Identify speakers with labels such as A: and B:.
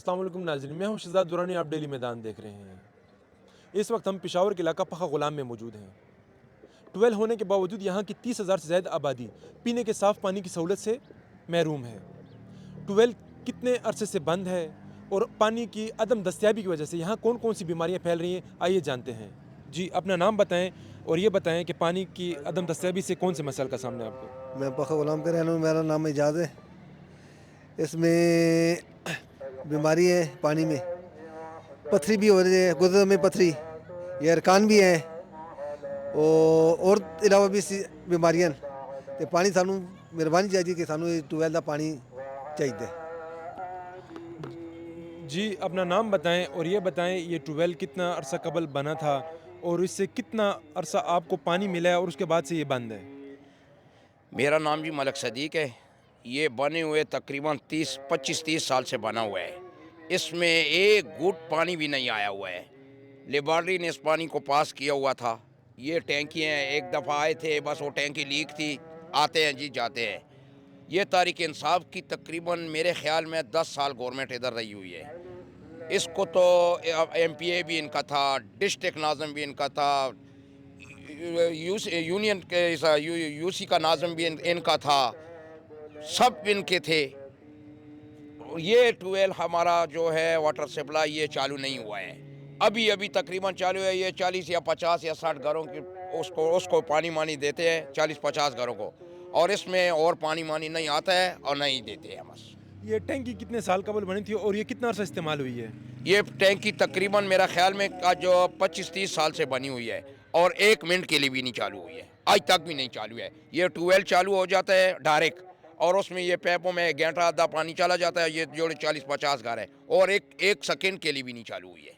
A: अस्सलाम वालेकुम नाज़रीन, मैं हूं शहज़ाद दुरानी, आप डेली मैदान देख रहे हैं। इस वक्त हम पेशावर के इलाका पखा गुलाम में मौजूद हैं। ट्वेल्व होने के बावजूद यहाँ की 30,000 से ज़्यादा आबादी पीने के साफ़ पानी की सहूलत से महरूम है। ट्वेल्व कितने अरसे से बंद है और पानी की अदम दस्तयाबी की वजह से यहाँ कौन कौन सी बीमारियाँ फैल रही हैं, आइए जानते हैं। जी, अपना नाम बताएँ और ये बताएँ कि पानी की अदम दस्तयाबी से कौन से मसाइल का सामना है आपको?
B: मैं पखा गुलाम का रहने वाला हूं, मेरा नाम एजाज है। इसमें बीमारी है पानी में, पथरी भी हो रही है, गुर्दे में पथरी, ये अरकान भी है और अलावा भी बीमारियां। तो पानी सानू मेहरबानी चाहिए कि सानू ट्यूबवैल का पानी चाहिए।
A: जी, अपना नाम बताएं और ये बताएं ये ट्यूबवेल कितना अरसा कबल बना था और इससे कितना अरसा आपको पानी मिला है और उसके बाद से ये बंद है?
C: मेरा नाम जी मलक सदीक है। ये बने हुए तकरीबन 25-30 साल से बना हुआ है। इसमें एक घूंट पानी भी नहीं आया हुआ है। लेबार्डरी ने इस पानी को पास किया हुआ था। ये टैंकी हैं, एक दफ़ा आए थे, बस वो टैंकी लीक थी, आते हैं जी जाते हैं। ये तारीख इंसाफ की तकरीबन मेरे ख्याल में 10 साल गवर्नमेंट इधर रही हुई है। इसको तो एमपीए भी इनका था, डिस्ट्रिक्ट नाज़म भी इनका था, यूनियन के यूसी का नाज़म भी इनका था, सब इनके थे। ये ट्वेल्व हमारा जो है वाटर सप्लाई ये चालू नहीं हुआ है, अभी अभी तकरीबन चालू है। ये 40 या 50 या 60 घरों की उसको उसको पानी मानी देते हैं, 40-50 घरों को, और इसमें और पानी मानी नहीं आता है और नहीं देते हैं बस।
A: ये टैंकी कितने साल कबल बनी थी और ये कितना अरसा इस्तेमाल हुई है?
C: ये टैंकी तकरीबन मेरा ख्याल में जो 25-30 साल से बनी हुई है और 1 मिनट के लिए भी नहीं चालू हुई है, आज तक भी नहीं चालू है। ये ट्यूबवेल चालू हो जाता है डायरेक्ट और उसमें ये पैपों में घंटा आधा पानी चला जाता है। ये जो 40-50 घर है और एक सेकंड के लिए भी नहीं चालू हुई है।